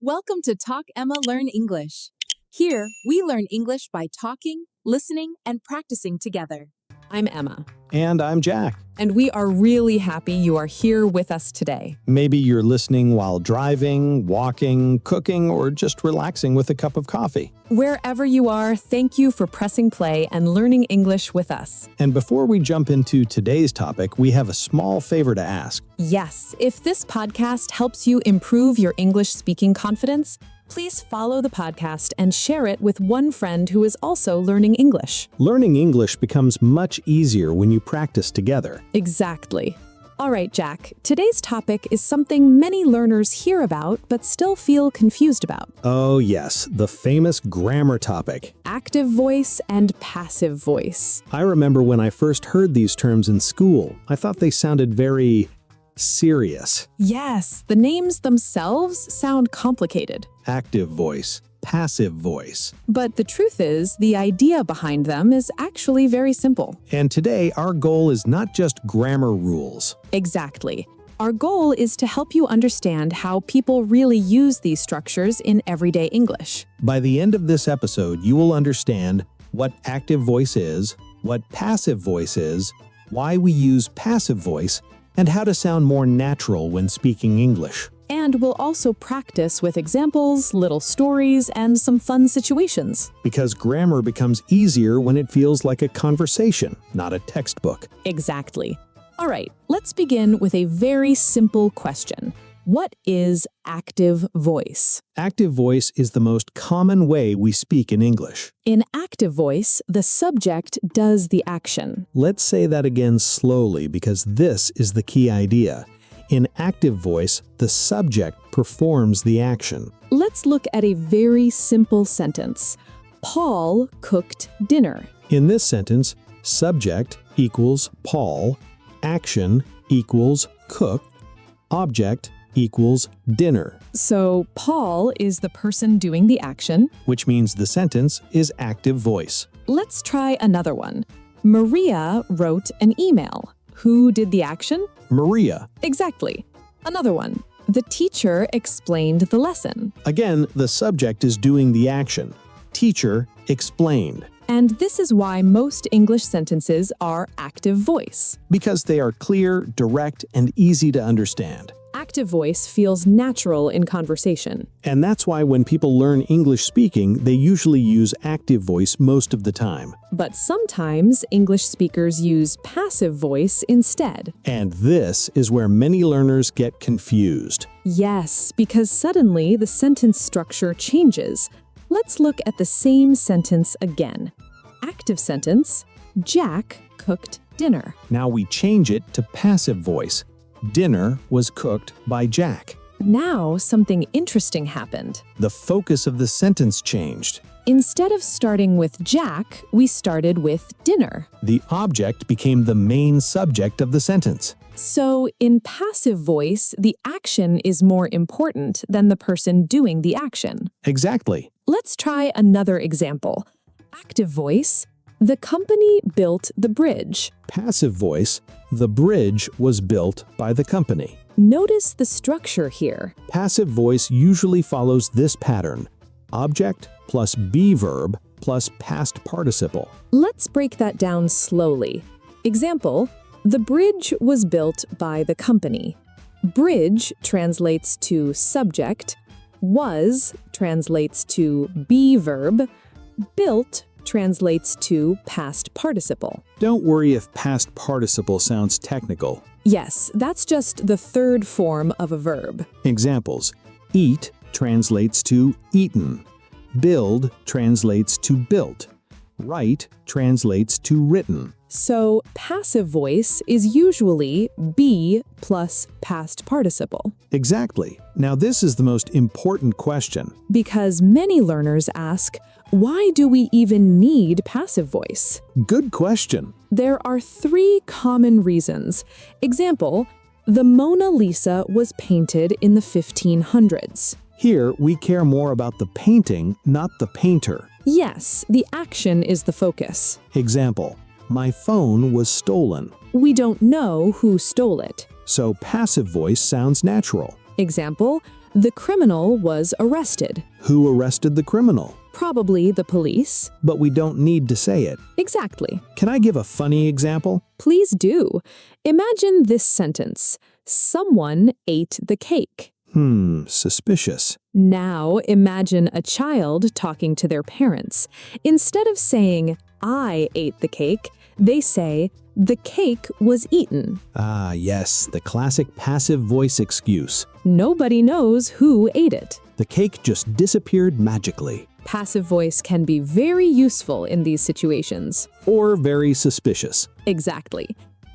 Welcome to Talk Emma Learn English. Here, we learn English by talking, listening, and practicing together. I'm Emma, And I'm Jack. and we are really happy you are here with us today. Maybe you're listening while driving, walking, cooking, or just relaxing with a cup of coffee. Wherever you are, thank you for pressing play and learning English with us. And before we jump into today's topic, we have a small favor to ask. Yes, if this podcast helps you improve your English speaking confidence, please follow the podcast and share it with one friend who is also learning English. Learning English becomes much easier when you practice together. Exactly. All right, Jack, today's topic is something many learners hear about but still feel confused about. Oh yes, the famous grammar topic. Active voice and passive voice. I remember when I first heard these terms in school, I thought they sounded very serious. Yes, the names themselves sound complicated. Active voice, passive voice. But the truth is, the idea behind them is actually very simple. And today, our goal is not just grammar rules. Exactly. Our goal is to help you understand how people really use these structures in everyday English. By the end of this episode, you will understand what active voice is, what passive voice is, why we use passive voice, and how to sound more natural when speaking English. And we'll also practice with examples, little stories, and some fun situations. Because grammar becomes easier when it feels like a conversation, not a textbook. Exactly. All right, let's begin with a very simple question. What is active voice? Active voice is the most common way we speak in English. In active voice, the subject does the action. Let's say that again slowly because this is the key idea. In active voice, the subject performs the action. Let's look at a very simple sentence. Paul cooked dinner. In this sentence, subject equals Paul, action equals cook, object equals dinner, So Paul is the person doing the action. which means the sentence is active voice. Let's try another one. Maria wrote an email. Who did the action? Maria. Exactly. Another one. The teacher explained the lesson. Again, the subject is doing the action. Teacher explained. And this is why most English sentences are active voice. Because they are clear, direct, and easy to understand. Active voice feels natural in conversation. And that's why when people learn English speaking, they usually use active voice most of the time. But sometimes English speakers use passive voice instead. And this is where many learners get confused. Yes, because suddenly the sentence structure changes. Let's look at the same sentence again. Active sentence, Jack cooked dinner. Now we change it to passive voice. Dinner was cooked by Jack. Now something interesting happened. The focus of the sentence changed. Instead of starting with Jack, we started with dinner. The object became the main subject of the sentence. So in passive voice, the action is more important than the person doing the action. Exactly. Let's try another example. Active voice, the company built the bridge. Passive voice, the bridge was built by the company. Notice the structure here. Passive voice usually follows this pattern. Object plus be verb plus past participle. Let's break that down slowly. Example, the bridge was built by the company. Bridge translates to subject. Was translates to be verb. Built translates to past participle. Don't worry if past participle sounds technical. Yes, that's just the third form of a verb. Examples: eat translates to eaten. Build translates to built. Write translates to written. So passive voice is usually be plus past participle. Exactly. Now this is the most important question. Because many learners ask, why do we even need passive voice? Good question. There are 3 common reasons. Example, the Mona Lisa was painted in the 1500s. Here, we care more about the painting, not the painter. Yes, the action is the focus. Example: my phone was stolen. We don't know who stole it. So passive voice sounds natural. Example, The criminal was arrested. Who arrested the criminal? Probably the police. But we don't need to say it. Exactly. Can I give a funny example? Please do. Imagine this sentence. Someone ate the cake. Suspicious. Now imagine a child talking to their parents. Instead of saying, I ate the cake, they say, the cake was eaten. Ah, yes, the classic passive voice excuse. Nobody knows who ate it. The cake just disappeared magically. Passive voice can be very useful in these situations. Or very suspicious. Exactly.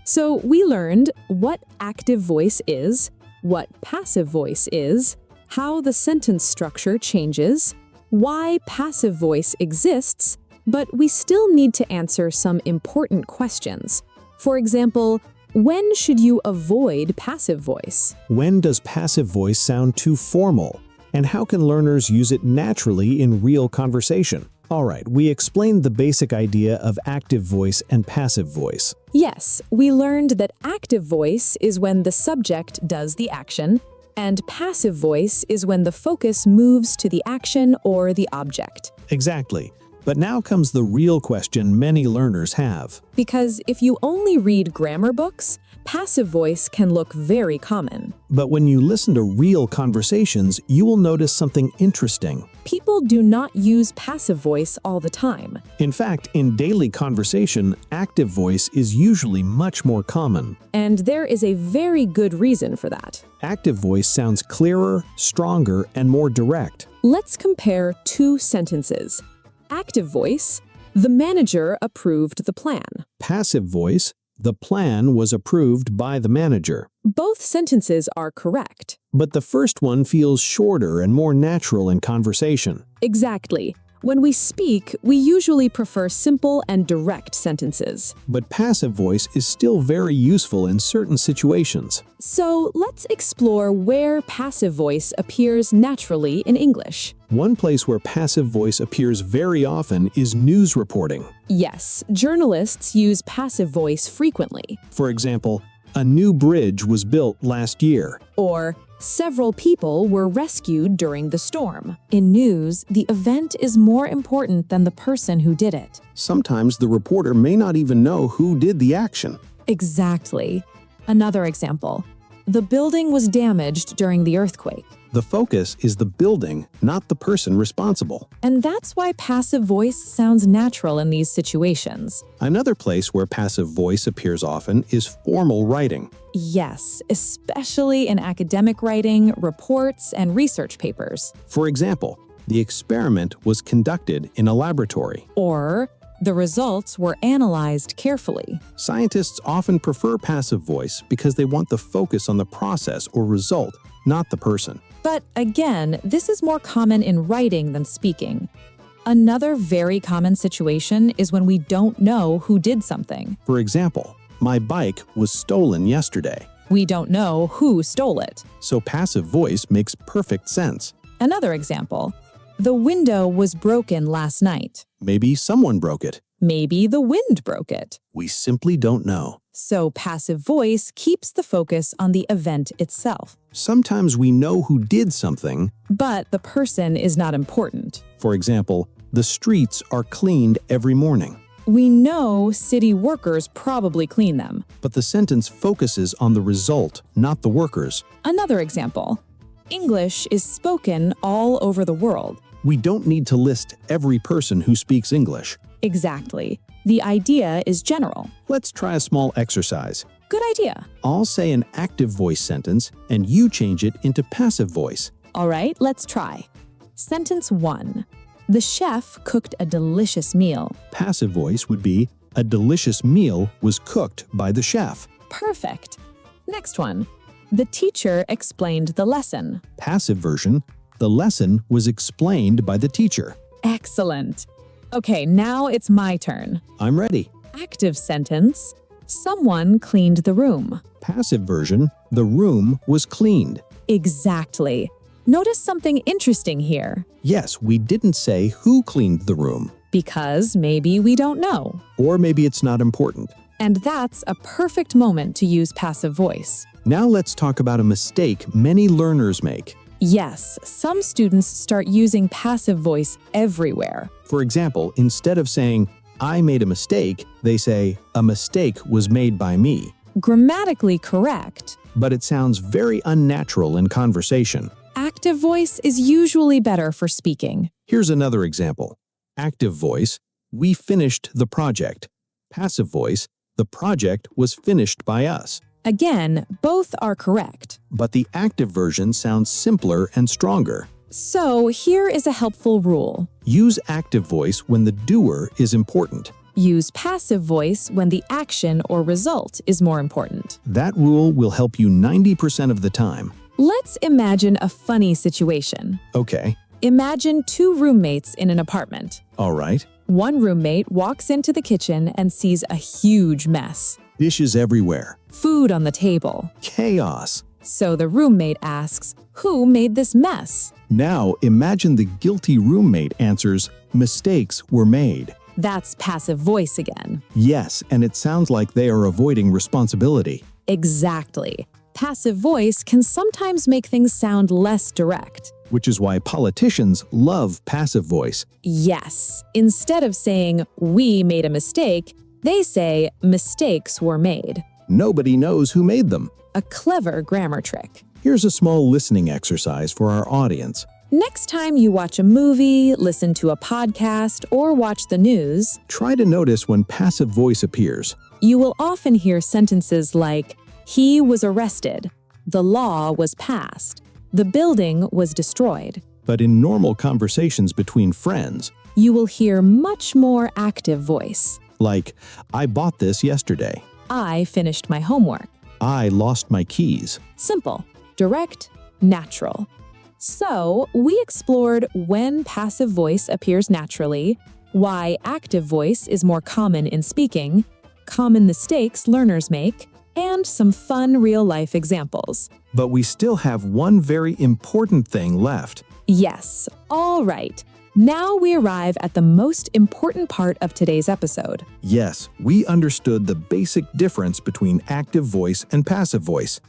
So we learned what active voice is, what passive voice is, how the sentence structure changes, why passive voice exists, but we still need to answer some important questions. For example, when should you avoid passive voice? When does passive voice sound too formal? And how can learners use it naturally in real conversation? All right, we explained the basic idea of active voice and passive voice. Yes, we learned that active voice is when the subject does the action, and passive voice is when the focus moves to the action or the object. Exactly. But now comes the real question many learners have. Because if you only read grammar books, passive voice can look very common. But when you listen to real conversations, you will notice something interesting. People do not use passive voice all the time. In fact, in daily conversation, active voice is usually much more common. And there is a very good reason for that. Active voice sounds clearer, stronger, and more direct. Let's compare two sentences. Active voice, the manager approved the plan. Passive voice, the plan was approved by the manager. Both sentences are correct. But the first one feels shorter and more natural in conversation. Exactly. When we speak, we usually prefer simple and direct sentences. But passive voice is still very useful in certain situations. So let's explore where passive voice appears naturally in English. One place where passive voice appears very often is news reporting. Yes, journalists use passive voice frequently. For example, a new bridge was built last year. Or, several people were rescued during the storm. In news, the event is more important than the person who did it. Sometimes the reporter may not even know who did the action. Exactly. Another example. The building was damaged during the earthquake. The focus is the building, not the person responsible. And that's why passive voice sounds natural in these situations. Another place where passive voice appears often is formal writing. Yes, especially in academic writing, reports, and research papers. For example, the experiment was conducted in a laboratory. Or, the results were analyzed carefully. Scientists often prefer passive voice because they want the focus on the process or result, not the person. But again, this is more common in writing than speaking. Another very common situation is when we don't know who did something. For example, my bike was stolen yesterday. We don't know who stole it. So passive voice makes perfect sense. Another example. The window was broken last night. Maybe someone broke it. Maybe the wind broke it. We simply don't know. So passive voice keeps the focus on the event itself. Sometimes we know who did something, but the person is not important. For example, the streets are cleaned every morning. We know city workers probably clean them. But the sentence focuses on the result, not the workers. Another example. English is spoken all over the world. We don't need to list every person who speaks English. Exactly. The idea is general. Let's try a small exercise. Good idea. I'll say an active voice sentence, and you change it into passive voice. All right, let's try. Sentence 1. The chef cooked a delicious meal. Passive voice would be, a delicious meal was cooked by the chef. Perfect. Next one. The teacher explained the lesson. Passive version, the lesson was explained by the teacher. Excellent. Okay, now it's my turn. I'm ready. Active sentence. Someone cleaned the room. Passive version, the room was cleaned. Exactly. Notice something interesting here. Yes, we didn't say who cleaned the room. Because maybe we don't know. Or maybe it's not important. And that's a perfect moment to use passive voice. Now let's talk about a mistake many learners make. Yes, some students start using passive voice everywhere. For example, instead of saying, I made a mistake, they say, a mistake was made by me. Grammatically correct. But it sounds very unnatural in conversation. Active voice is usually better for speaking. Here's another example. Active voice, we finished the project. Passive voice, the project was finished by us. Again, both are correct. But the active version sounds simpler and stronger. So here is a helpful rule. Use active voice when the doer is important. Use passive voice when the action or result is more important. That rule will help you 90% of the time. Let's imagine a funny situation. Okay, Imagine two roommates in an apartment. all right. One roommate walks into the kitchen and sees a huge mess. Dishes everywhere. Food on the table. Chaos. So the roommate asks, "Who made this mess?" Now imagine the guilty roommate answers, mistakes were made. That's passive voice again. Yes, and it sounds like they are avoiding responsibility. Exactly. Passive voice can sometimes make things sound less direct. Which is why politicians love passive voice. Yes. Instead of saying, "We made a mistake," they say, "Mistakes were made." Nobody knows who made them. A clever grammar trick. Here's a small listening exercise for our audience. Next time you watch a movie, listen to a podcast, or watch the news, Try to notice when passive voice appears. you will often hear sentences like, "He was arrested," "The law was passed," "The building was destroyed." But in normal conversations between friends, You will hear much more active voice. like, I bought this yesterday. I finished my homework. I lost my keys. Simple, direct, natural. So, we explored when passive voice appears naturally, why active voice is more common in speaking, common mistakes learners make, and some fun real-life examples. But we still have one very important thing left. Yes, all right. Now we arrive at the most important part of today's episode. Yes, we understood the basic difference between active voice and passive voice.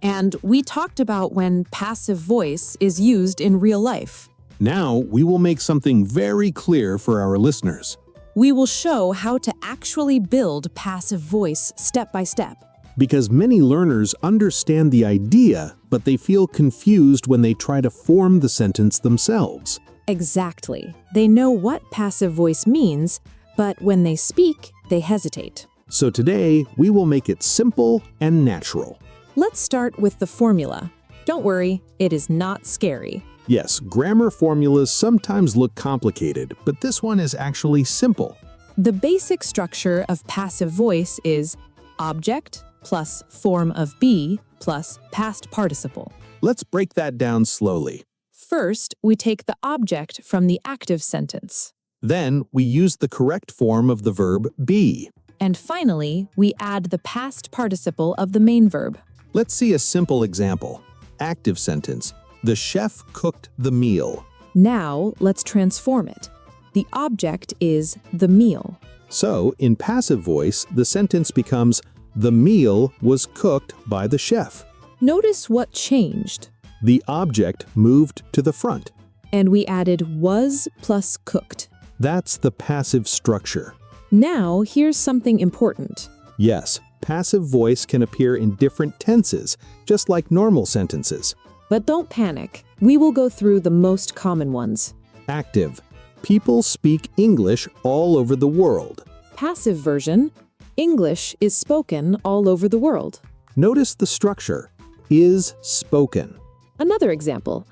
And we talked about when passive voice is used in real life. Now we will make something very clear for our listeners. We will show how to actually build passive voice step by step. Because many learners understand the idea, but they feel confused when they try to form the sentence themselves. Exactly. They know what passive voice means, but when they speak, they hesitate. So today, we will make it simple and natural. Let's start with the formula. Don't worry, it is not scary. Yes, grammar formulas sometimes look complicated, but this one is actually simple. The basic structure of passive voice is object plus form of be plus past participle. Let's break that down slowly. First, we take the object from the active sentence. Then, we use the correct form of the verb be. And finally, we add the past participle of the main verb. Let's see a simple example. Active sentence. The chef cooked the meal. Now, let's transform it. The object is the meal. So, in passive voice, the sentence becomes, the meal was cooked by the chef. Notice what changed. The object moved to the front. And we added was plus cooked. That's the passive structure. Now, here's something important. Yes, passive voice can appear in different tenses, just like normal sentences. But don't panic. We will go through the most common ones. Active. People speak English all over the world. Passive version. English is spoken all over the world. Notice the structure. Is spoken. Another example.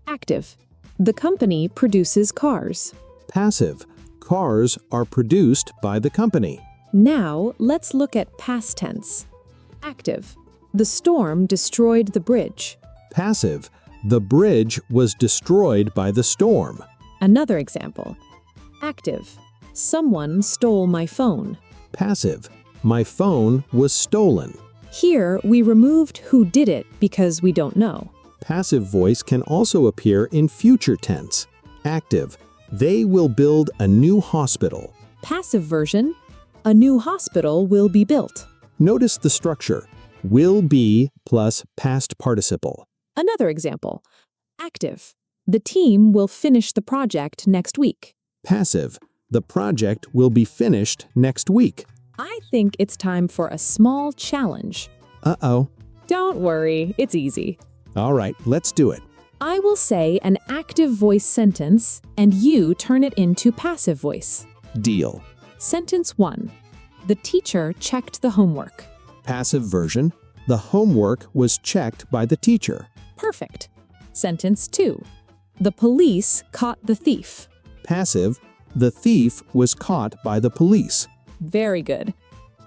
Active. The company produces cars. Passive. Cars are produced by the company. Now, let's look at past tense. Active. The storm destroyed the bridge. Passive. The bridge was destroyed by the storm. Another example. Active. Someone stole my phone. Passive. My phone was stolen. Here, we removed who did it because we don't know. Passive voice can also appear in future tense. Active. They will build a new hospital. Passive version. A new hospital will be built. Notice the structure. Will be plus past participle. Another example. Active. The team will finish the project next week. Passive. The project will be finished next week. I think it's time for a small challenge. Uh-oh. Don't worry, it's easy. All right, let's do it. I will say an active voice sentence, and you turn it into passive voice. Deal. Sentence 1. The teacher checked the homework. Passive version. The homework was checked by the teacher. Perfect. Sentence 2. The police caught the thief. Passive. The thief was caught by the police. Very good.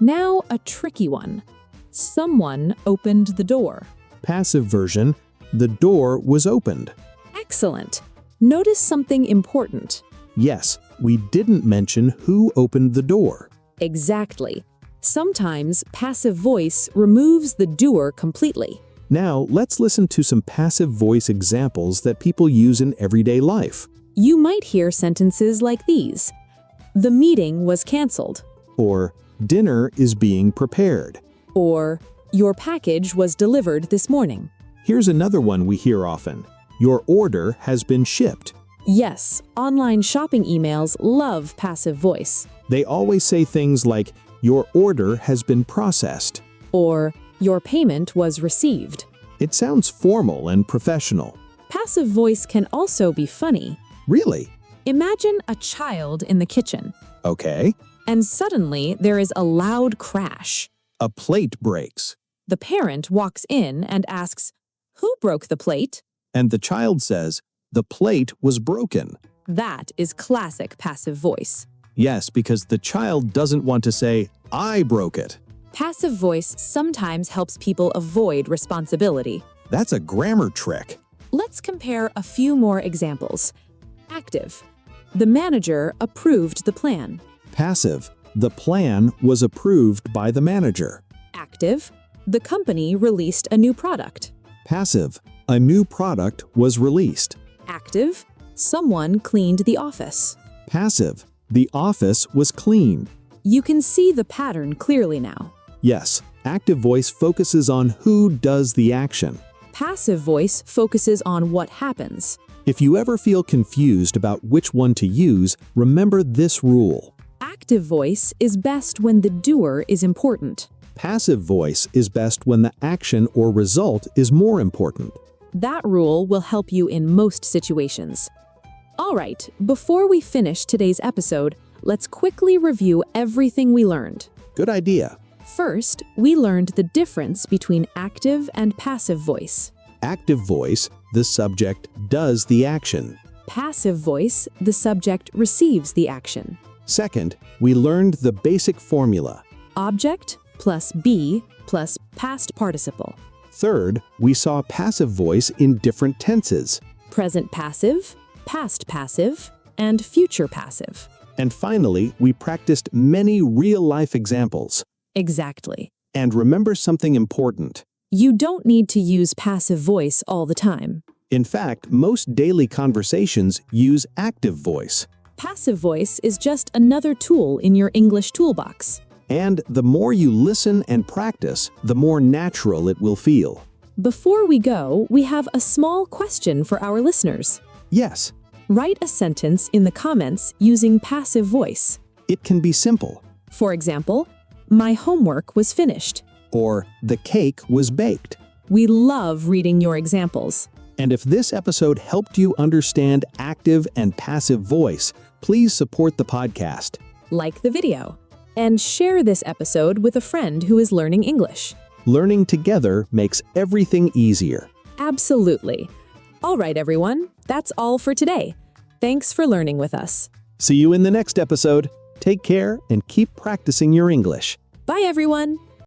Now a tricky one. Someone opened the door. Passive version. The door was opened. Excellent. Notice something important. Yes, we didn't mention who opened the door. Exactly. Sometimes passive voice removes the doer completely. Now, let's listen to some passive voice examples that people use in everyday life. You might hear sentences like these. The meeting was canceled. Or, dinner is being prepared. Or, your package was delivered this morning. Here's another one we hear often. Your order has been shipped. Yes, online shopping emails love passive voice. They always say things like, your order has been processed. Or, your payment was received. It sounds formal and professional. Passive voice can also be funny. Really? Imagine a child in the kitchen, Okay. and suddenly there is a loud crash. A plate breaks. The parent walks in and asks, "Who broke the plate?" And the child says, the plate was broken. That is classic passive voice. Yes, because the child doesn't want to say, I broke it. Passive voice sometimes helps people avoid responsibility. That's a grammar trick. Let's compare a few more examples. Active. The manager approved the plan. Passive. The plan was approved by the manager. Active. The company released a new product. Passive. A new product was released. Active. Someone cleaned the office. Passive. The office was cleaned. You can see the pattern clearly now. Yes, active voice focuses on who does the action. Passive voice focuses on what happens. If you ever feel confused about which one to use, remember this rule. Active voice is best when the doer is important. Passive voice is best when the action or result is more important. That rule will help you in most situations. All right, before we finish today's episode, let's quickly review everything we learned. Good idea. First, we learned the difference between active and passive voice. Active voice, the subject does the action. Passive voice, the subject receives the action. Second, we learned the basic formula. Object plus be plus past participle. Third, we saw passive voice in different tenses. Present passive, past passive, and future passive. And finally, we practiced many real-life examples. Exactly. And remember something important. You don't need to use passive voice all the time. In fact, most daily conversations use active voice. Passive voice is just another tool in your English toolbox. And the more you listen and practice, the more natural it will feel. Before we go, we have a small question for our listeners. Yes, Write a sentence in the comments using passive voice. it can be simple. For example, my homework was finished. Or, the cake was baked. We love reading your examples. And if this episode helped you understand active and passive voice, please support the podcast. Like the video. And share this episode with a friend who is learning English. Learning together makes everything easier. Absolutely. All right, everyone. That's all for today. Thanks for learning with us. See you in the next episode. Take care and keep practicing your English. Bye, everyone.